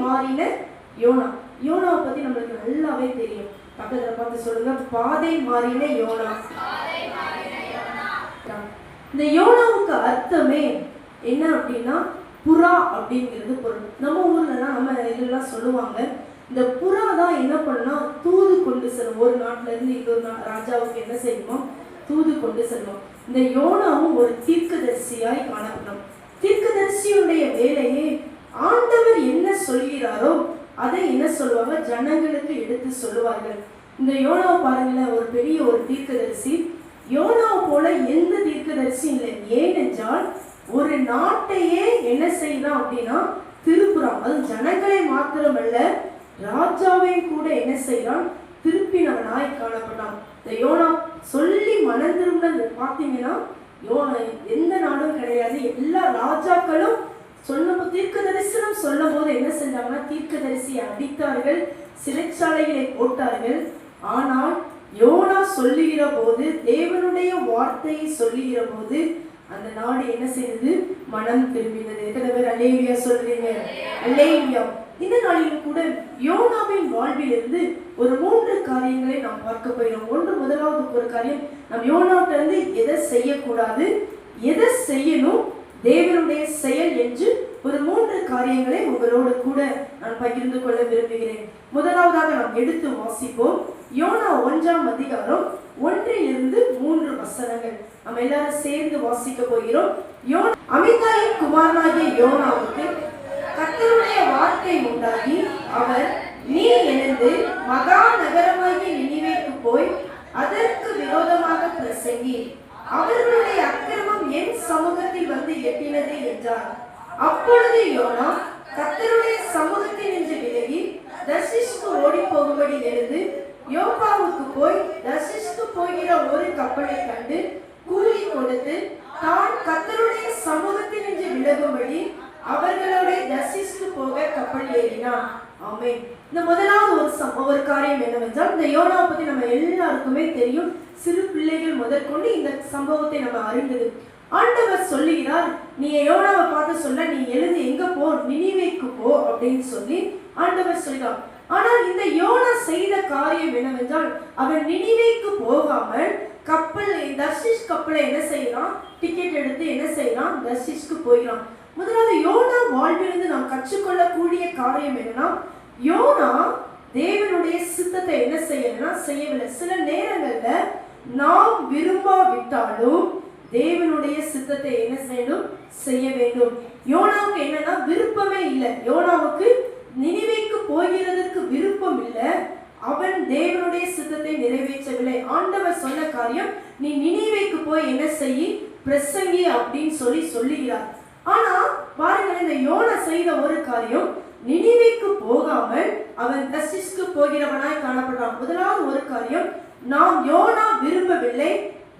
மாறின யோனா. யோனாவை பத்தி நம்மளுக்கு நல்லாவே தெரியும். பக்கத்துல பார்த்து சொல்லுங்க, பாதை மாறின யோனா. இந்த யோனாவுக்கு அர்த்தமே என்ன அப்படின்னா புறா அப்படிங்கிறது பொருள். நம்ம ஊர்லலாம் நம்ம இதெல்லாம் சொல்லுவாங்க, இந்த புறா தான் என்ன பண்ணா தூது கொண்டு செல்லும். ஒரு நாட்டுல இருந்து இன்னொரு ராஜாவுக்கு என்ன செய்யுமோ தூது கொண்டு செல்லும். இந்த யோனாவும் ஒரு தீர்க்கதரிசியாய் காணப்படும். தீர்க்கதரிசியுடைய வேலையே ஆண்டவர் என்ன சொல்கிறாரோ அதை என்ன சொல்லுவாங்க, ஜனங்களுக்கு எடுத்து சொல்லுவார்கள். இந்த யோனாவை பாருங்களேன், ஒரு பெரிய ஒரு தீர்க்கதரிசி. யோனாவை போல எந்த தீர்க்கதரிசி இல்லை. ஏனென்றால் ஒரு நாட்டையே என்ன செய்யலாம் அப்படின்னா திருப்புறான். அது ஜனங்களை மாத்திரமல்ல, ராஜாவையும் கூட என்ன செய்யறான், திருப்பினவனாய் காணப்பட்டான். இந்த யோனா சொல்லி மனம் திரும்பினது பார்த்தீங்கன்னா எந்த நாடும் கிடையாது. எல்லா ராஜாக்களும் சொல்லும் தீர்க்க தரிசனம் சொல்லும் போது என்ன செஞ்சாங்கன்னா தீர்க்கதரிசியை அடித்தார்கள், சிறைச்சாலைகளை போட்டார்கள். ஆனால் யோனா சொல்லுகிற போது, தேவனுடைய வார்த்தையை சொல்லுகிற போது அந்த நாடு என்ன செய்தது, மனம் திரும்பினது. எத்தனை பேர் அல்லேலூயா சொல்றீங்க? அல்லேலூயா. இந்த நாளிலும் கூட யோனாவின் வாழ்விலிருந்து ஒரு 3 காரியங்களை நாம் பார்க்க போகிறோம். முதலாவது ஒரு காரியம், நம் யோனாவிட்ட இருந்து எதை செய்யக்கூடாது, எதை செய்யணும், தேவனுடைய செயல் என்று ஒரு 3 காரியங்களை உங்களோடு கூட நான் பகிர்ந்து கொள்ள விரும்புகிறேன். முதலாவதாக நாம் எடுத்து வாசிப்போம். யோனா 1ஆம் அதிகாரம் 1லிருந்து 3 வசனங்கள் நம்ம எல்லாரும் சேர்ந்து வாசிக்க போகிறோம். அமித்தாயின் குமாரனாகிய யோனாவுக்கு கர்த்தருடைய வார்த்தை உண்டாகி, அவர் நீ எழுந்து மகா நகரமாகிய நினிவேக்கு போய் அதற்கு விரோதமாக பிரசங்கி, அவர்களுடைய அக்கிரமம் என் சமூகத்தில் வந்து எட்டினது என்றார். அப்பொழுது யோனா கர்த்தருடைய சமூகத்தில் நின்று விலகி தர்ஷீசுக்கு ஓடி போகும்படி எழுந்து யோப்பாவுக்கு போய் தர்ஷீசுக்கு போகிற ஒரு கப்பலை கண்டு கூலி கொடுத்து தான் கர்த்தருடைய சமூகத்தில் நின்று விலகும்படி அவர்களோட தர்ஷீசுக்கு போக கப்பல் ஏறினான். ஆமென். இந்த முதலாவது ஒரு காரியம் என்னவென்றால், இந்த யோனாவை பத்தி நம்ம எல்லாருக்குமே தெரியும். சிறு பிள்ளைகள் முதற்கொண்டு இந்த சம்பவத்தை நம்ம அறிந்தது. ஆண்டவர் சொல்லுகிறார், நீ யோனாவை பார்த்து சொல்ல, நீ எழுந்து எங்க போ, நினிவேக்கு போ அப்படின்னு சொல்லி ஆண்டவர் சொல்கிறார். ஆனால் இந்த யோனா செய்த காரியம் என்னவென்றால், அவன் நினிவேக்கு போகாமல் கப்பல் தர்ஷீஸ் கப்பலை என்ன செய்யறான், டிக்கெட் எடுத்து என்ன செய்யறான், தர்ஷீஸ்க்கு போயிடான். முதலாவது யோனா வாழ்விலிருந்து நாம் கற்றுக்கொள்ளக்கூடிய காரியம் என்னன்னா, யோனா தேவனுடைய சித்தத்தை என்ன செய்யவில்லை. சில நேரங்கள்ல நாம் விரும்பாவிட்டாலும் தேவனுடைய சித்தத்தை என்ன செய்யணும், செய்ய வேண்டும். யோனாவுக்கு என்னன்னா விருப்பமே இல்லை. யோனாவுக்கு நினிவேக்கு போகிறதுக்கு விருப்பம் இல்லை. அவன் தேவனுடைய சித்தத்தை நிறைவேற்றவில்லை. ஆண்டவர் சொன்ன காரியம், நீ நினிவேக்கு போய் என்ன செய்யி, பிரசங்கி அப்படின்னு சொல்லுகிறார். ஆனா பாருங்கள், இந்த யோனா செய்த ஒரு காரியம், நினிவேக்கு போகாமல் அவன் தர்ஷீசுக்கு போகிறவனாய் காணப்படுறான். முதலாவது ஒரு காரியம், நாம் யோனா விரும்பவில்லை,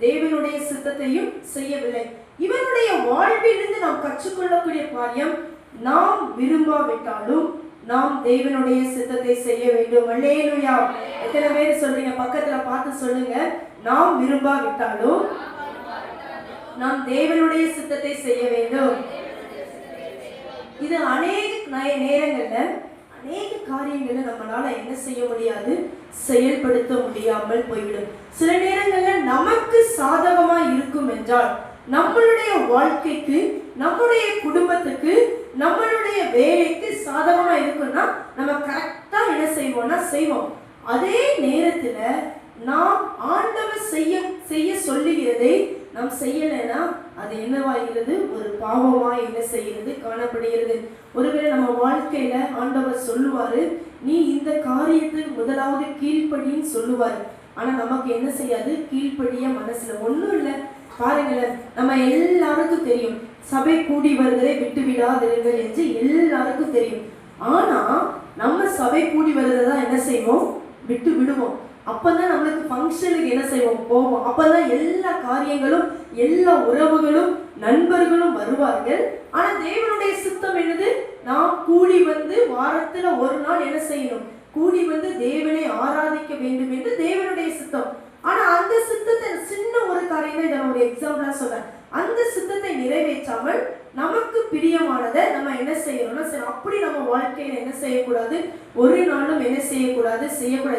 தேவனுடைய சித்தத்தையும் செய்யவில்லை. இவனுடைய வாழ்விலிருந்து நாம் கற்றுக்கொள்ளக்கூடிய காரியம், நாம் விரும்பாவிட்டாலும் நாம் தேவனுடைய சித்தத்தை செய்ய வேண்டும். அல்லேலூயா. எத்தனை பேர் சொல்றீங்க? பக்கத்துல பார்த்து சொல்லுங்க, நாம் விரும்பாவிட்டாலும் நாம் தேவனுடைய சித்தத்தை செய்ய வேண்டும். இது அநேக நேரங்கள்ல அநேக காரியங்களை நம்மளால என்ன செய்ய முடியாது, செயல்படுத்த முடியாமல் போய்விடும். சில நேரங்கள்ல நமக்கு சாதகமா இருக்கும் என்றால், நம்மளுடைய வாழ்க்கைக்கு, நம்முடைய குடும்பத்துக்கு, நம்மளுடைய வேலைக்கு சாதகமா இருக்குன்னா நம்ம கரெக்டா என்ன செய்வோம். அதே நேரத்துல நாம் ஆண்டவர் செய்ய சொல்லுகிறதை நாம் செய்யலைன்னா அது என்னவாகிறது, ஒரு பாவமா என்ன செய்கிறது, காணப்படுகிறது. ஒருவேளை நம்ம வாழ்க்கையில ஆண்டவர் சொல்லுவாரு, நீ இந்த காரியத்துக்கு முதலாவது கீழ்ப்படின்னு சொல்லுவாரு. ஆனா நமக்கு என்ன செய்யாது, கீழ்ப்படிய மனசுல ஒண்ணும் இல்லை. பாருங்களேன், நம்ம எல்லாருக்கும் தெரியும், சபை கூடி வருவதை விட்டு விடாதீர்கள் என்று எல்லாருக்கும் தெரியும். ஆனா நம்ம சபை கூடி வருவதை என்ன செய்வோம், விட்டு விடுவோம். அப்பதான் நம்மளுக்கு ஃபங்க்ஷனுக்கு என்ன செய்வோம், போவோம். அப்பதான் எல்லா காரியங்களும், எல்லா உறவுகளும், நண்பர்களும் வருவார்கள். ஆனா தேவனுடைய சித்தம் என்னது, நாம் கூடி வந்து வாரத்துல ஒரு நாள் என்ன செய்யணும், கூடி வந்து தேவனை ஆராதிக்க வேண்டும் என்று தேவனுடைய சித்தம். ஆனா அந்த சித்தத்தை, சின்ன ஒரு காரியம், இதை ஒரு எக்ஸாம்பிளா சொல்றேன், அந்த சித்தத்தை நிறைவேற்றாமல் நமக்கு பிரியமானதை நம்ம என்ன செய்யணும்னா சரி, அப்படி நம்ம வாழ்க்கையில என்ன செய்யக்கூடாது, ஒரு நாளும் என்ன செய்யக்கூடாது.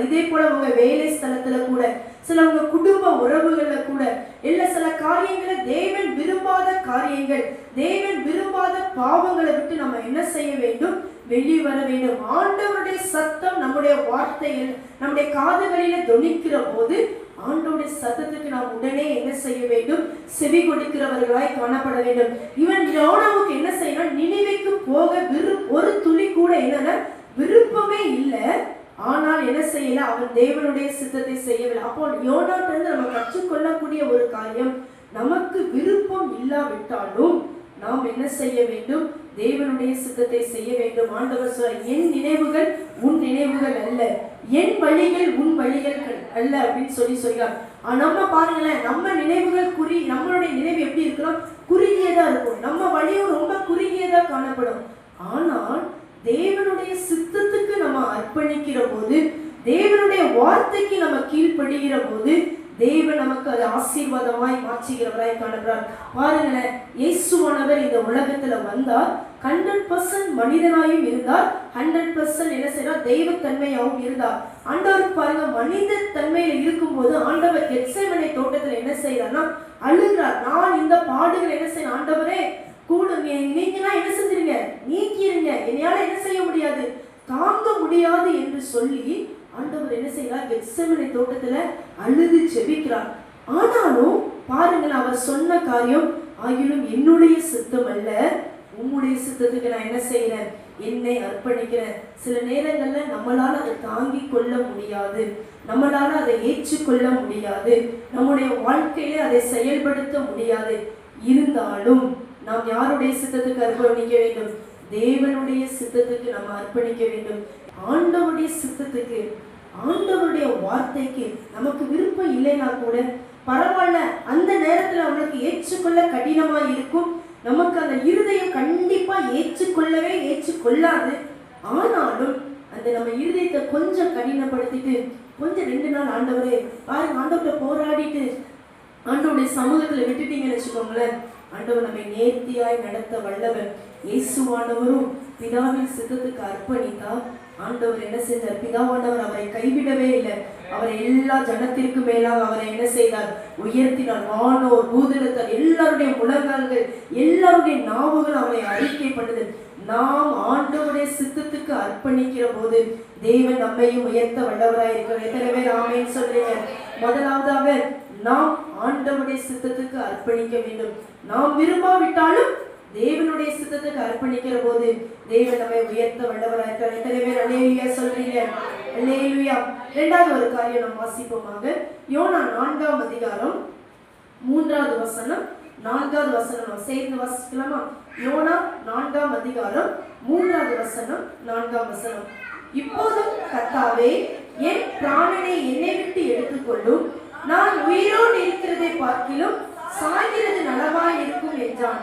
இதே போல உங்க வேலை ஸ்தலத்துல கூட, சில உங்க குடும்ப உறவுகள்ல கூட இல்ல சில காரியங்களை தேவன் விரும்பாத காரியங்கள், தேவன் விரும்பாத பாவங்களை விட்டு நம்ம என்ன செய்ய வேண்டும், வெளிவர வேண்டும். ஆண்டவருடைய சத்தம் நம்முடைய வார்த்தையில் நம்முடைய காதுகளில தொனிக்கிற போது ஆண்டவருடைய சத்தத்துக்கு நாம் உடனே என்ன செய்ய வேண்டும், செவி கொடுக்கிறவர்களாய் காணப்பட வேண்டும். இவன் யோனாவுக்கு என்ன செய்யணும், நினிவேக்கு போக ஒரு துளி கூட என்னன்னா விருப்பமே இல்லை. ஆனால் என்ன செய்யல, அவன் தேவனுடைய சித்தத்தை செய்யவில்லை. அப்போ யோனாட்டிலிருந்து நம்ம கற்றுக்கொள்ளக்கூடிய ஒரு காரியம், நமக்கு விருப்பம் இல்லாவிட்டாலும் நாம் என்ன செய்ய வேண்டும், தேவனுடைய சித்தத்தை செய்ய வேண்டும். ஆண்டவர் சொல்ற, என் நினைவுகள் உன் நினைவுகள் அல்ல, என் வழிகள் உன் வழிகள் அல்ல அப்படின்னு சொல்றார். நம்ம பாருங்களேன், நம்ம நினைவுகள் நம்மளுடைய நினைவு எப்படி இருக்கணும், குறுகியதா இருக்கும். நம்ம வழியும் ரொம்ப குறுகியதா காணப்படும். ஆனால் தேவனுடைய சித்தத்துக்கு நம்ம அர்ப்பணிக்கிற போது, தேவனுடைய வார்த்தைக்கு நம்ம கீழ்ப்படுகிற போது தேவன் நமக்கு அதை ஆசீர்வாதமாய் மாற்றுகிறவராய் காணுகிறார். பாருங்களேன், இயேசுவானவர் இந்த உலகத்துல வந்தார், 100% மனிதனாயும் இருந்தார், 100% என்ன செய்யறார், தெய்வத்தன்மையாகவும் இருந்தார். ஆண்டவர் பாருங்க, மனித தன்மையில இருக்கும்போது ஆண்டவர் கெத்செமனே தோட்டத்துல என்ன செய்யறார்னா அழுகிறார். நான் இந்த பாடுகள் என்ன செய்யணும், ஆண்டவரே கூட நீங்களாம் என்ன செஞ்சிருங்க, நீக்கிருங்க, என்னையால என்ன செய்ய முடியாது, தாங்க முடியாது என்று சொல்லி ஆண்டவர் என்ன செய்யறார், கெத்செமனே தோட்டத்துல அழுது செபிக்கிறார். ஆனாலும் பாருங்கள், அவர் சொன்ன காரியம், ஆகிலும் என்னுடைய சித்தம் அல்ல உம்முடைய சித்தத்துக்கு நான் என்ன செய்யறேன், என்னை அர்ப்பணிக்கிறேன். சில நேரங்கள்ல நம்மளால அதை தாங்கிக் கொள்ள முடியாது, நம்மளால அதை ஏற்றுக்கொள்ள முடியாது, நம்முடைய வாழ்க்கையில அதை செயல்படுத்த முடியாது. இருந்தாலும் நாம் யாருடைய சித்தத்துக்கு அர்ப்பணிக்க வேண்டும், தேவனுடைய சித்தத்துக்கு நம்ம அர்ப்பணிக்க வேண்டும். ஆண்டவருடைய சித்தத்துக்கு, ஆண்டவருடைய வார்த்தைக்கு நமக்கு விருப்பம் இல்லைன்னா கூட பரவாயில்ல, அந்த நேரத்துல அவனுக்கு ஏற்றுக்கொள்ள கடினமா இருக்கும். நமக்கு அந்த இருதயம் கண்டிப்பா ஏற்றுக்கொள்ளாது. ஆனாலும் அந்த நம்ம இருதயத்தை கொஞ்சம் கடினப்படுத்திட்டு கொஞ்சம் 2 நாள் ஆண்டவரே பாருங்க, ஆண்டவரை போராடிட்டு ஆண்டவருடைய சமூகத்துல விட்டுட்டீங்கன்னு வச்சுக்கோங்களேன், ஆண்டவர் நம்மை நேர்த்தியாய் நடத்த வல்லவர். இயேசுவானவரும் பிதாவின் சித்தத்துக்கு அர்ப்பணித்தார். ஆண்டவர் என்ன செய்தார், பிதாவானவர் அவரை கைவிடவே இல்லை. அவரை எல்லா ஜனத்திற்கு மேலாக அவரை என்ன செய்தார், உயர்த்தினார். வானோர் பூதலத்தார் எல்லாருடைய முழங்கால்கள் எல்லாருடைய நாவுகள் அவரை அறிக்கை பண்ணது. நாம் ஆண்டவருடைய சித்தத்துக்கு அர்ப்பணிக்கிற போது தேவன் நம்மையும் உயர்த்த வல்லவராய் இருக்கிறார். எத்தனை பேர் ஆமென் சொல்றீங்க? முதலாவதாக நாம் ஆண்டவருடைய சித்தத்துக்கு அர்ப்பணிக்க வேண்டும். நாம் விரும்பாவிட்டாலும் தேவனுடைய சித்தத்துக்கு அர்ப்பணிக்கிற போது தேவன் நம்மை உயர்த்த வல்லவராய் இருக்கிறார். எத்தனை பேர் அல்லேலூயா சொல்றீங்க? அல்லேலூயா. இரண்டாவது ஒரு காரியம் நாம் வாசிப்போமாக. யோனா 4ஆம் அதிகாரம் 3வது வசனம் 4வது வசனம் நாம் சேர்ந்து வாசிக்கலாமா? யோனா 4ஆம் அதிகாரம் 3வது வசனம் 4ஆம் வசனம். இப்போதும் கர்த்தாவே, என் பிராணனை என்னை விட்டு எடுத்துக்கொள்ளும், நான் உயிரோடு இருக்கிறதை பார்க்கிலும் சாகிறது நலமாய் இருக்கும் என்றான்.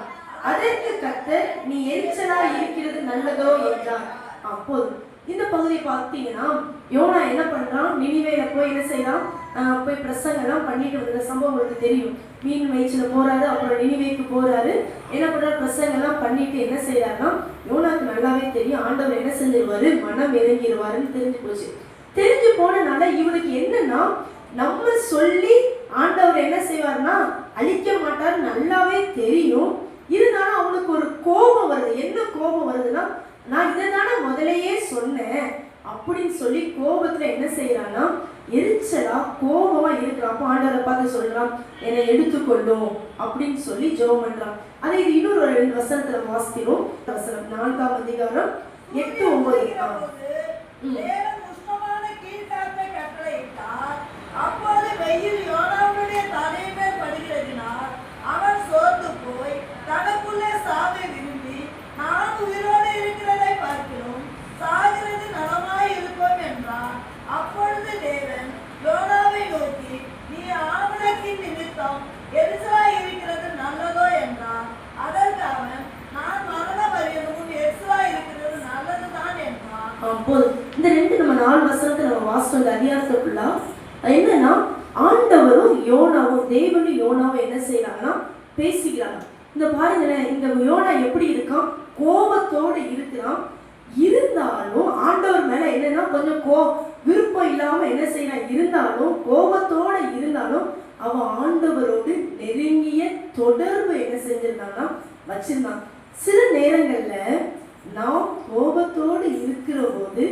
அதற்கு கர்த்தர், நீ எரிச்சலாய் இருக்கிறது நல்லதோ என்றார். அப்போது இந்த பகுதியை பார்த்தீங்கன்னா யோனா என்ன பண்றான், நினிவேல போய் என்ன செய்யறான், போய் பிரசங்கெல்லாம் பண்ணிட்டு வந்த சம்பவம் உங்களுக்கு தெரியும். மீன் வயிற்றுல போறாரு, அப்புறம் நினிவேக்கு போறாரு, என்ன பண்றாரு, பிரசங்கெல்லாம் பண்ணிட்டு என்ன செய்யறாருன்னா, யோனாக்கு நல்லாவே தெரியும் ஆண்டவர் என்ன செஞ்சிருவாரு, மனம் இறங்கிடுவாருன்னு தெரிஞ்சு போச்சு. தெரிஞ்சு போனனால இவனுக்கு என்னன்னா, நம்ம சொல்லி ஆண்டவர் என்ன செய்வார்னா அழிக்க மாட்டார் நல்லாவே தெரியும். இருந்தாலும் அவனுக்கு ஒரு கோபம் வருது. என்ன கோபம் வருதுன்னா, நான் இதை தானே முதலையே சொன்னேன் அப்படின்னு சொல்லி கோபத்துல என்ன செய்யறான்னா, எரிச்சலா கோபமா இருக்கிறான். அப்போ ஆண்டவரை பார்த்து சொல்றான், என்னை எடுத்துக்கொள்ளும் அப்படின்னு சொல்லி ஜெபம் பண்றான். அதை இது இன்னொரு 2 வசனத்துல வாசிக்கிறோம். வசனம் 4ஆம் அதிகாரம் 8, 9. அப்போது வெயில் யோனாவுடைய தலைமேல் படுகிறதினால் அவன் சோர்ந்து போய் தனக்குள்ளே சாவை விரும்பி, நான் உயிரோடு இருக்கிறதை பார்க்கிறோம், சாகிறது நலமாய் இருக்கும் என்றான். அப்பொழுது தேவன் யோனாவை நோக்கி, நீ ஆவணக்கின் நிமித்தம் எரிச்சலாய் இருக்கிறது நல்லதோ என்றான். அதற்கு அவன், நான் மரண பரியந்தமும் எரிச்சலாய் இருக்கிறது நல்லதுதான் என்றான். இந்த 2 நம்ம 4 வசனத்தை நம்ம வாசிச்சோம். இந்த அதிகாரத்துக்குள்ள என்னன்னா, ஆண்டவரும் யோனாவும், தேவனும் யோனாவும் என்ன செய்யறாங்கன்னா பேசிக்கிறாங்க. இந்த பாருங்களேன், இந்த யோனா எப்படி இருக்கான்? கோபத்தோடு இருக்கிறான். இருந்தாலும் ஆண்டவர் மேல என்னன்னா கொஞ்சம் விருப்பம் இல்லாம என்ன செய்யறான், இருந்தாலும் கோபத்தோட இருந்தாலும் அவன் ஆண்டவரோடு நெருங்கிய தொடர்பு என்ன செஞ்சிருந்தான்னா வச்சிருந்தான். சில நேரங்கள்ல நாம் கோபத்தோடு இருக்கிற போது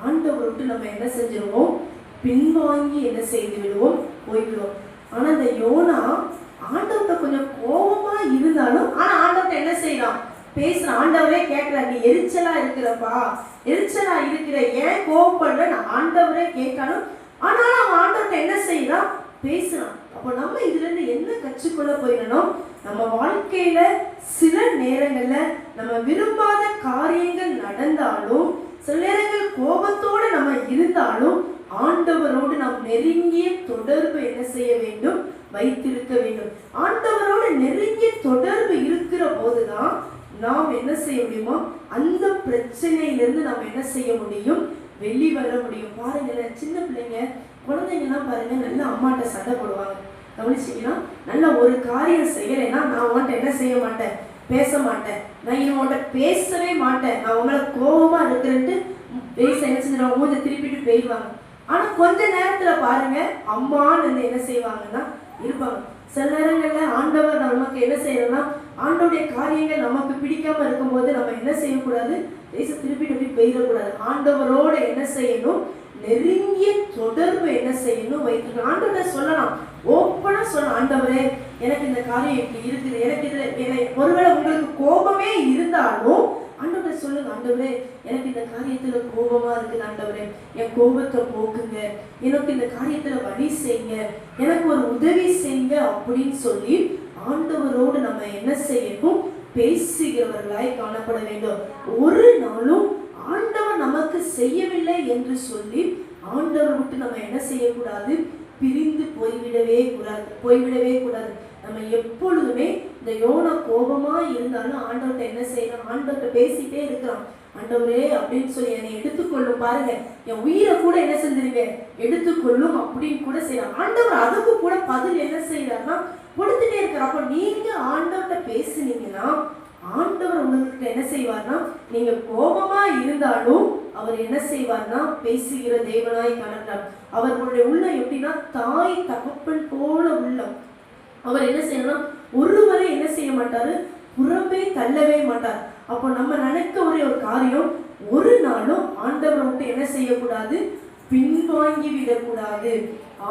ஆண்டவரோடு நம்ம என்ன செஞ்சிருவோம், பின்வாங்கி என்ன செய்து விடுவோம், போய்விடுவோம். ஆனா இந்த யோனா ஆண்டவர்கிட்ட கொஞ்சம் கோபமா இருந்தாலும் ஆனா ஆண்டவர்கிட்ட என்ன செய்யறான், பேசுறான். ஆண்டவரே கேட்கிற, நீ எரிச்சலா இருக்கிறப்பா, எரிச்சலா இருக்கிற, ஏன் கோபப்படுற, நான் ஆண்டவரே கேட்கணும். ஆனாலும் அவன் ஆண்டவர்கிட்ட என்ன செய்யறான், பேசுறான். அப்போ நம்ம இதுல இருந்து என்ன கற்றுக்கொள்ள போயிடணும், நம்ம வாழ்க்கையில சில நேரங்கள்ல நம்ம விரும்பாத காரியங்கள் நடந்தாலும், சில நேரங்கள் கோபத்தோடு நம்ம இருந்தாலும் ஆண்டவரோடு நாம் நெருங்கிய தொடர்பு என்ன செய்ய வேண்டும், வைத்திருக்க வேண்டும். ஆண்டவரோடு நெருங்கிய தொடர்பு இருக்கிற போதுதான் நாம் என்ன செய்ய முடியுமோ அந்த பிரச்சனையிலிருந்து நம்ம என்ன செய்ய முடியும், வெளிவர முடியும். பாருங்களேன், சின்ன பிள்ளைங்க குழந்தைங்கலாம் பாருங்க, நல்லா அம்மாட்ட சண்டை போடுவாங்க. கவனிச்சிங்கன்னா, நல்ல ஒரு காரியம் செய்யலைன்னா நான் உன்கிட்ட என்ன செய்ய மாட்டேன், பேச மாட்டேன், நான் இனி உன்கிட்ட பேசவே மாட்டேன், நான் உங்களை கோபமா இருக்கிறேன்ட்டு பேச என்ன செஞ்சிருவாங்க, மூஞ்ச திருப்பிட்டு போயிடுவாங்க. ஆனா கொஞ்ச நேரத்துல பாருங்க, அம்மான்னு என்ன செய்வாங்கன்னா இருப்பாங்க. சில நேரங்கள்ல ஆண்டவர் நமக்கு என்ன செய்யறோம்னா, ஆண்டோடைய காரியங்கள் நமக்கு பிடிக்காம இருக்கும்போது நம்ம என்ன செய்யக்கூடாது, பேச திருப்பிட்டு போயிடக்கூடாது. ஆண்டவரோட என்ன செய்யணும், நெருங்கிய தொடர்பு என்ன செய்யணும், வைத்துக்கணும். ஆண்டவரை சொல்லலாம், ஓப்பனா சொல்லலாம், ஆண்டவரே எனக்கு இந்த காரியம் இப்படி இருக்குது, எனக்கு இதுல ஒருவேளை உங்களுக்கு கோபமே இருந்தாலும் ஆண்டவரை சொல்லுங்க, ஆண்டவரே எனக்கு இந்த காரியத்துல கோபமா இருக்குது, ஆண்டவரே என் கோபத்தை போக்குங்க, எனக்கு இந்த காரியத்துல வழி செய்யுங்க, எனக்கு ஒரு உதவி செய்யுங்க அப்படின்னு சொல்லி ஆண்டவரோடு நம்ம என்ன செய்யணும், பேசுகிறவர்களாய் காணப்பட வேண்டும். ஒரு நாளும் ஆண்டவர் நமக்கு செய்யவில்லை என்று சொல்லி ஆண்டவர் விட்டு நம்ம என்ன செய்யக்கூடாது, பிரிந்து போய்விடவே கூடாது. நம்ம எப்பொழுதுமே இந்த யோனா கோபமா இருந்தாலும் ஆண்டவர்கிட்ட என்ன செய்யணும், ஆண்டவர்கிட்ட பேசிட்டே இருக்கிறோம். ஆண்டவரே அப்படின்னு சொல்லி என்னை எடுத்துக்கொள்ளும், பாருங்க என் உயிரை கூட என்ன செஞ்சிருங்க, எடுத்துக்கொள்ளும் அப்படின்னு கூட செய்யலாம். ஆண்டவர் அதுக்கு கூட பதில் என்ன செய்யறாருன்னா கொடுத்துட்டே இருக்கிற. அப்ப நீங்க ஆண்டவர்கிட்ட பேசுனீங்கன்னா ஆண்டவர் உங்களுக்கு என்ன செய்வார்னா, நீங்க கோபமா இருந்தாலும் அவர் என்ன செய்வார்னா பேசுகிற தேவனாய் காணப்படுறார். அவர்களுடைய உள்ளம் எப்படின்னா தாய் தகப்பன் போல உள்ளம். அவர் என்ன செய்யணும், ஒருவரை என்ன செய்ய மாட்டாரு, புறம்பே தள்ளவே மாட்டார். அப்போ நம்ம நினைக்க ஒரே ஒரு காரியம், ஒரு நாளும் ஆண்டவரை விட்டு என்ன செய்யக்கூடாது, பின்வாங்கி விடக்கூடாது.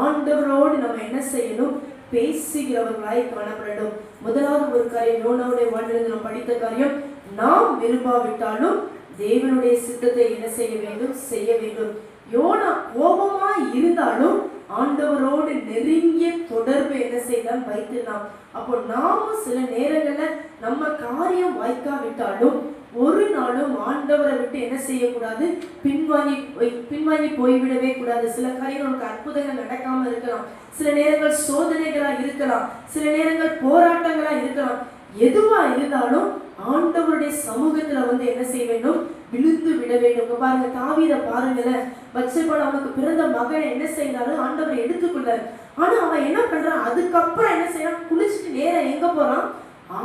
ஆண்டவரோடு நம்ம என்ன செய்யணும், பேசுகிறவர்களாய் காணப்படணும். முதலாவது ஒரு காரியம், யோனாவுடைய வாழ்வில் நாம் படித்த காரியம், நாம் விரும்பாவிட்டாலும் தேவனுடைய சித்தத்தை என்ன செய்ய வேண்டும், செய்ய வேண்டும். யோனா கோபமா இருந்தாலும் ஆண்டவரோடு நெருங்கிய தொடர்பு என்ன செய்தான், வைத்திருந்தான். அப்போ நாமும் சில நேரங்கள்ல நம்ம காரியம் வாய்க்காவிட்டாலும் ஒரு நாளும் ஆண்டவரை விட்டு என்ன செய்யக்கூடாது, பின்வாங்கி போய்விடவே கூடாது. சில காரியங்கள் நமக்கு அற்புதங்கள் நடக்காம இருக்கலாம், சில நேரங்கள் சோதனைகளா இருக்கலாம், சில நேரங்கள் போராட்டங்களா இருக்கலாம். எதுவா இருந்தாலும் ஆண்டவருடைய சமூகத்துல என்ன செய்ய வேண்டும், விழுந்து விட வேண்டும். பாருங்க, தாவீத பாருங்களேன், பத்சேபாள் அவனுக்கு பிறந்த மகனை என்ன செய்யறாரு, ஆண்டவரை எடுத்துக்கொள்றாரு. ஆனா அவன் என்ன பண்றான், அதுக்கப்புறம் என்ன செய்யறான், குளிச்சுட்டு நேரம் எங்க போறான்,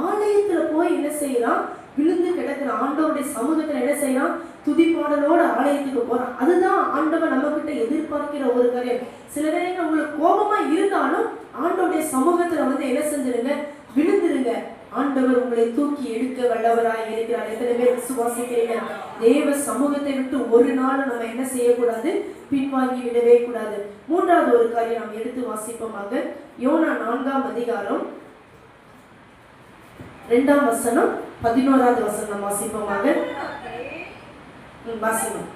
ஆலயத்துல போய் என்ன செய்யறான், விழுந்து கிடக்குற ஆண்டவருடைய சமூகத்துல என்ன செய்யறான், துதிப்பாடலோட ஆலயத்துக்கு போறான். அதுதான் ஆண்டவர் நம்ம கிட்ட எதிர்பார்க்கிற ஒரு காரியம். சில நேரங்கள் உங்களுக்கு கோபமா இருந்தாலும் ஆண்டவருடைய சமூகத்துல என்ன செஞ்சிருங்க, விழுந்துருங்க. ஆண்டவர் உங்களை தூக்கி எடுக்க வல்லவராய் இருக்கிறார். எத்தனை பேர் விசுவாசிக்கிறீங்க? தேவ சமூகத்தை விட்டு ஒரு நாள் நம்ம என்ன செய்யக்கூடாது, பின்வாங்கி விடவே கூடாது. மூன்றாவது ஒரு காரியம் நாம் எடுத்து வாசிப்போமாக. யோனா 4ஆம் அதிகாரம் 2ஆம் வசனம் 11வது வசனம் வாசிப்போமாக. வாசிப்போம்.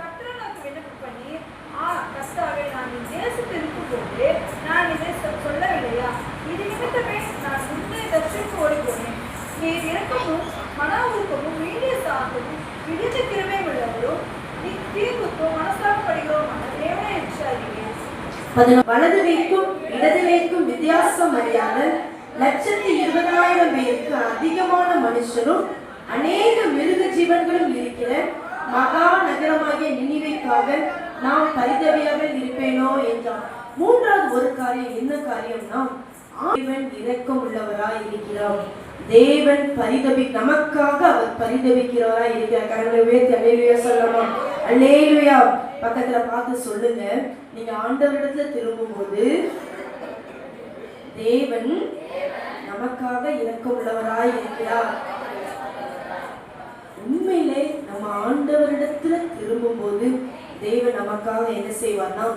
நான் இதை சொல்லவில்லையா, இது நிமித்தமே நான் உன்னை தட்சிக்கு ஓடிப்போனேன். நீ இறக்கமும் மனவுருக்கமும் மீடிய சாந்தமும் விடுத கிருமை உள்ளவரும் நீ தீர்வுக்கும் மனசாகப்படுகிறோமான தேவனை விசாரிக்கிறேன். வலது வைக்கும் இடது வைக்கும் வித்தியாசம் அறியாத 120,000 பேருக்கு அதிகமான மனுஷரும் அநேக மிருக ஜீவன்களும் இருக்கிற மகா நகரமாகிய நினிவேக்காக நாம் பரிதவியாக இருப்பேனோ என்றான். மூன்றாவது ஒரு காரியம், என்ன காரியம்னா, ஆண்டவன் இரக்கம் உள்ளவராய் இருக்கிறார். தேவன் நமக்காக அவர் பரிதபிக்கிறவராய் இருக்கிறார். கரங்களை உயர்த்தி அல்லேலூயா சொல்லலாமா? அல்லேலூயா. பக்கத்துல பார்த்து சொல்லுங்க, நீங்க ஆண்டவரிடத்துல திரும்பும்போது தேவன் நமக்காக இரக்கம் உள்ளவராய் இருக்கிறார். உண்மையிலே நம்ம ஆண்டவரிடத்துல திரும்பும் போது தேவன் நமக்காக என்ன செய்வார்னா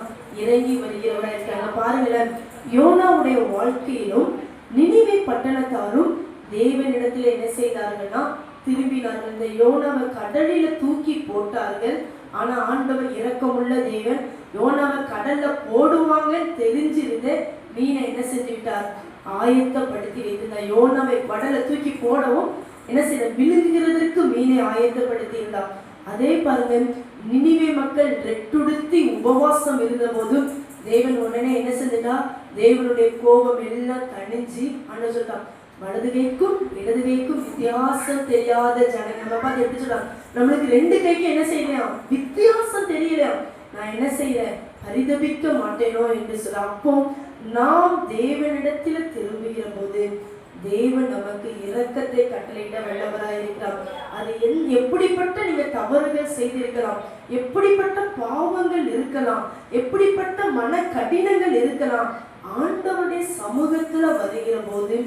இறங்கி வருகிறவராய் இருக்காங்க. பாருங்களேன், யோனாவுடைய வாழ்க்கையிலும் நினிவே பட்டணத்தாரும் தேவனிடத்துல என்ன செய்தார்கள்னா திரும்பினார்கள். இந்த யோனாவை கடலில தூக்கி போட்டார்கள். ஆனா ஆண்டவர் இரக்கமுள்ள தேவன் யோனாவை கடல்ல போடுவாங்கன்னு தெரிஞ்சிருந்த மீனை என்ன செஞ்சு விட்டார்? ஆயத்தப்படுத்தி வைத்திருந்தார். யோனாவை கடல்ல தூக்கி போடவும் என்ன செய்ய விழுங்குகிறதற்கு மீனை ஆயத்தப்படுத்தி இருந்தார். அதே பாருங்க, நினிவே மக்கள் ரெட்டுடுத்தி உபவாசம் இருந்த போதும் தேவன் உடனே என்ன செஞ்சுட்டா? தேவனுடைய கோபம் எல்லாம் தணிஞ்சு ஆண்டவர் சொல்லிட்டான், வலது கைக்கும் இடது கைக்கும் வித்தியாசம் தெரியாத ஜனங்க. நம்ம பார்த்து எப்படி சொல்றாங்க, நம்மளுக்கு ரெண்டு கைக்கு என்ன செய்யலையாம்? வித்தியாசம் தெரியலையாம். நான் என்ன செய்யறேன்? பரிதபிக்க மாட்டேனோ என்று சொல்ல. அப்போ நாம் தேவனிடத்துல திரும்புகிற போது தேவன் நமக்கு இரக்கத்தை கட்டளையிட வல்லவராய் இருக்கிறார். அது எப்படிப்பட்ட நீங்க தவறுகள் செய்திருக்கலாம், எப்படிப்பட்ட பாவங்கள் இருக்கலாம், எப்படிப்பட்ட மன கடினங்கள் இருக்கலாம், ஆண்டவருடைய சமூகத்துல வருகிற போது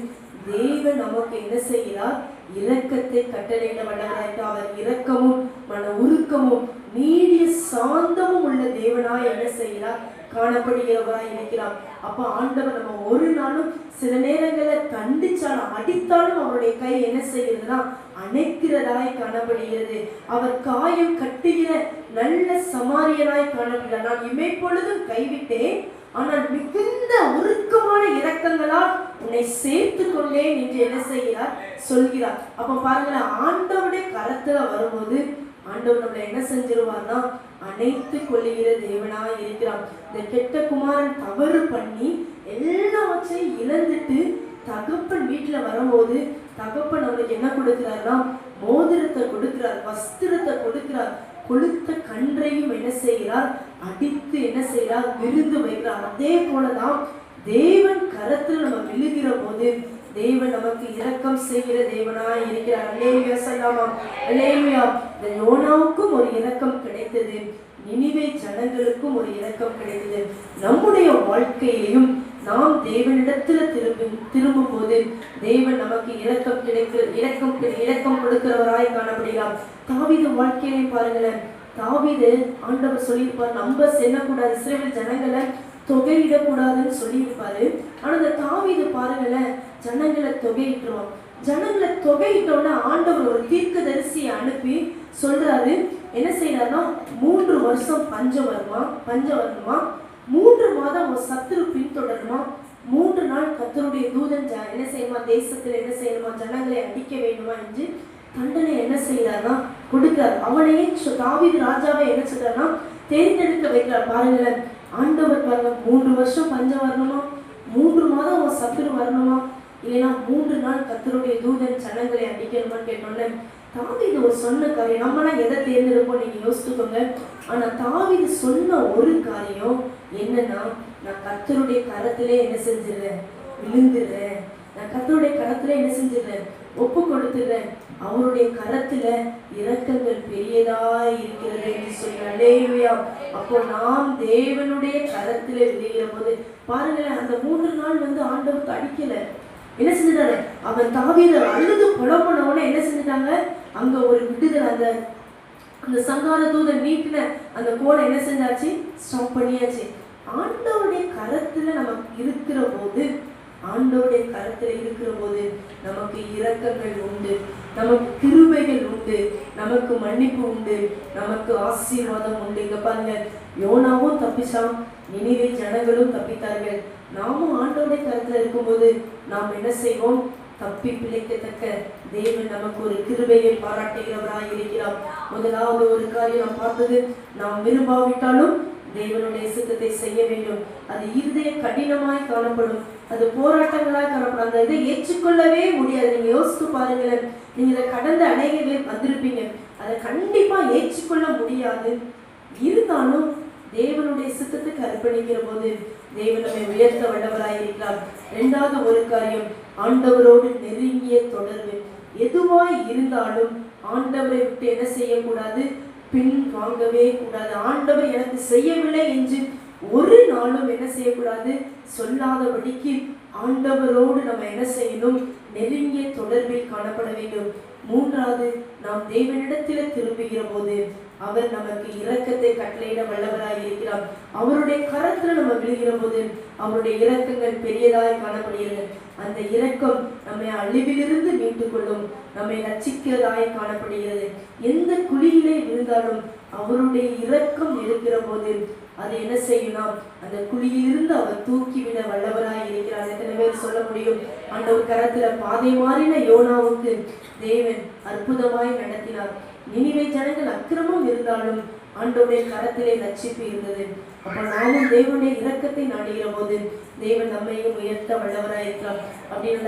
தேவன் நமக்கு என்ன செய்கிறார்? இரக்கத்தை கட்டளையிட வல்லவராய். அவர் இரக்கமும் மன உருக்கமும் நீடிய சாந்தமும் உள்ள தேவனாய் என்ன செய்கிறார்? காணப்படுகிறவராய் இருக்கிறார். அப்ப ஆண்டவர் நம்ம ஒரு நாளும் சில நேரங்களில் கண்டிச்சாலும் அடித்தாலும் அவருடைய கை என்ன செய்கிறதுனா அணைக்கிறதாய் காணப்படுகிறது. அவர் காயம் கட்டுகிற நல்ல சமாரியனாய் காணப்படுகிறார். நான் இமைப்பொழுதும் கைவிட்டேன், ஆனால் மிகுந்த உருக்கமான இரக்கங்களால் உன்னை சேர்த்து கொண்டேன் என்று என்ன செய்கிறார்? சொல்கிறார். அப்ப பாருங்களேன், ஆண்டவருடைய கரத்துல வரும்போது ஆண்டவர் நம்மளை என்ன செஞ்சிருவார்னா அணைத்து கொள்ளுகிற தேவனாய் இருக்கிறார். இந்த கெட்ட குமாரன் தவறு பண்ணி எல்லாவற்றையும் இழந்துட்டு தகப்பன் வீட்டுல வரும்போது தகப்பன் அவனுக்கு என்ன கொடுக்கிறார்னா மோதிரத்தை கொடுக்கிறார், வஸ்திரத்தை கொடுக்கிறார், கொளுத்த கன்றையும் என்ன செய்கிறார்? அடித்து என்ன செய்கிறார்? விருந்து வைக்கிறார். அதே போலதான் தேவன் கரத்தில் நம்ம விழுகிற போது தேவன் நமக்கு இரக்கம் செய்கிற தேவனாய் இருக்கிறார். அல்லேலூயா சொல்லலாமா? அல்லேலூயா. இந்த யோனாவுக்கும் ஒரு இரக்கம் கிடைத்தது, நினிவே ஜனங்களுக்கும் ஒரு இரக்கம் கிடைத்தது. நம்முடைய வாழ்க்கையிலையும் நாம் தேவனிடத்துல திரும்பும் போது தேவன் நமக்கு இரக்கம் கொடுக்கிறவராய் காணப்படுகிறார். தாவீது வாழ்க்கையிலையும் பாருங்களேன், தாவீது ஆண்டவர் சொல்லியிருப்பார், நம்ம செல்லக்கூடாது, இஸ்ரவேல் ஜனங்களை தொகையிடக்கூடாதுன்னு சொல்லியிருப்பாரு. ஆனா இந்த தாவீது பாருங்களேன், ஜனங்களை தொகையிட்டுருவோம். ஜனங்களை தொகையிட்டோன்னா ஆண்டவர் ஒரு தீர்க்கதரிசியை அனுப்பி சொல்றாரு, என்ன செய்யறாருன்னா 3 வருஷம் பஞ்சம் வருமா, 3 மாதம் ஒரு சத்துரு பின்தொடருமா, 3 நாள் கர்த்தருடைய தூதன் என்ன செய்யணுமா, தேசத்துல என்ன செய்யணுமா, ஜனங்களை அடிக்க வேண்டுமா என்று தண்டனை என்ன செய்யறாருன்னா கொடுக்கிறார். அவனையே தாவீது ராஜாவை என்ன சொல்றாருன்னா தேர்ந்தெடுக்க வைக்கிறார். பாருங்களேன், ஆண்டவர் பாருங்க, 3 வருஷம் பஞ்சம் வரணுமா, 3 மாதம் ஒரு சத்துரு வரணுமா, இல்லைன்னா 3 நாள் கர்த்தருடைய தூதன் ஜனங்களை அடிக்கணுமான்னு கேட்டோன்னே தாவீது ஒரு சொன்ன காரியம். நம்மளாம் எதை தேர்ந்தெடுப்போம் நீங்க யோசிச்சுக்கோங்க. ஆனா தாவீது சொன்ன ஒரு காரியம் என்னன்னா, நான் கர்த்தருடைய கரத்திலே என்ன செஞ்சிடுறேன்? விழுந்துடுறேன். நான் கர்த்தருடைய கரத்திலே என்ன செஞ்சிடுறேன்? ஒப்பு கொடுத்துடுறேன். அவருடைய கரத்துல இரக்கங்கள் பெரியதாய் இருக்கிறது என்று சொல்றார். அல்லேலூயா. அப்போ நாம் தேவனுடைய கரத்துல விழுகிற போது பாருங்களேன், அந்த 3 நாள் ஆண்டவருக்கு அடிக்கல. என்ன செஞ்சிட்டாரு? அவன் தாவீது அழுது புலம்புனவன என்ன செஞ்சிட்டாங்க? அங்க ஒரு விடுதலை, அந்த சங்கார தூதன் நீட்டின அந்த கோலை என்ன செஞ்சாச்சு? ஸ்டாப் பண்ணியாச்சு. ஆண்டவருடைய கரத்துல நமக்கு இருக்கிற போது, ஆண்டவருடைய கரத்துல இருக்கிற போது நமக்கு இரக்கங்கள் உண்டு, நமக்கு கிருபைகள் உண்டு, நமக்கு மன்னிப்பு உண்டு, நமக்கு ஆசீர்வாதம் உண்டு. இங்க பாருங்க, யோனாவும் தப்பிச்சான், நினிவே ஜனங்களும் தப்பித்தார்கள். நாமும் ஆண்டவருடைய கரத்துல இருக்கும்போது நாம் என்ன செய்வோம்? தப்பி பிழைக்கத்தக்க தேவன் நமக்கு ஒரு கிருபையை பாராட்டுகிறவராய் இருக்கிறார். முதலாவது ஒரு காரியம் நாம் பார்த்தது, நாம் விரும்பாவிட்டாலும் தேவனுடைய சித்தத்தை செய்ய வேண்டும். அது இருதய கடினமாய் காணப்படும், அது போராட்டங்களாய் காணப்படும். அந்த இதை ஏற்றுக்கொள்ளவே முடியாது. நீங்க யோசித்து பாருங்களேன், நீங்க இதை கடந்து அநேக பேர் வந்திருப்பீங்க, அதை கண்டிப்பா ஏற்றுக்கொள்ள முடியாது. இருந்தாலும் தேவனுடைய சித்தத்துக்கு அர்ப்பணிக்கிற போது தேவன் நம்மை உயர்த்த வல்லவராயிருக்கிறார். இரண்டாவது ஒரு காரியம், ஆண்டவரோடு நெருங்கிய தொடர்பு. எதுவாய் இருந்தாலும் ஆண்டவரை விட்டு என்ன செய்யக்கூடாது? பின் வாங்கவே கூடாது. ஆண்டவர் எனக்கு செய்யவில்லை என்று ஒரு நாளும் என்ன செய்யக்கூடாது? சொல்லாதபடிக்கு ஆண்டவரோடு நம்ம என்ன செய்யணும்? நெருங்கிய தொடர்பில் காணப்பட வேண்டும். மூன்றாவது, நாம் தேவனிடத்தில் திரும்புகிற போது அவர் நமக்கு இரக்கத்தை கட்டளையிட வல்லவராய் இருக்கிறார். அவருடைய கரத்துல நம்ம விழுகிற போது அவருடைய இரக்கங்கள் பெரியதாய் காணப்படுகிறது. அந்த இரக்கம் நம்மை அழிவிலிருந்து மீட்டுக் கொள்ளும், நம்மை ரட்சிக்கிறதாய் காணப்படுகிறது. எந்த குழியிலே விழுந்தாலும் அவருடைய இரக்கம் இருக்கிற போது அது என்ன செய்யணும்? அந்த குழியிலிருந்து அவர் தூக்கிவிட வல்லவராய் இருக்கிறார். எத்தனை பேர் சொல்ல முடியும்? ஆண்டவர் கரத்துல பாதை மாறின யோனாவுக்கு தேவன் அற்புதமாய் நடத்தினார். நினிவே ஜனங்கள் அக்கிரமம் இருந்தாலும் ஆண்டவருடைய கரத்திலே ரட்சிப்பு இருந்தது. அப்ப நாமும் தேவனுடைய இரக்கத்தை நாடுகிற போது தேவன் நம்மையும் உயர்த்த வல்லவராய் இருக்கிறார். அப்படின்னு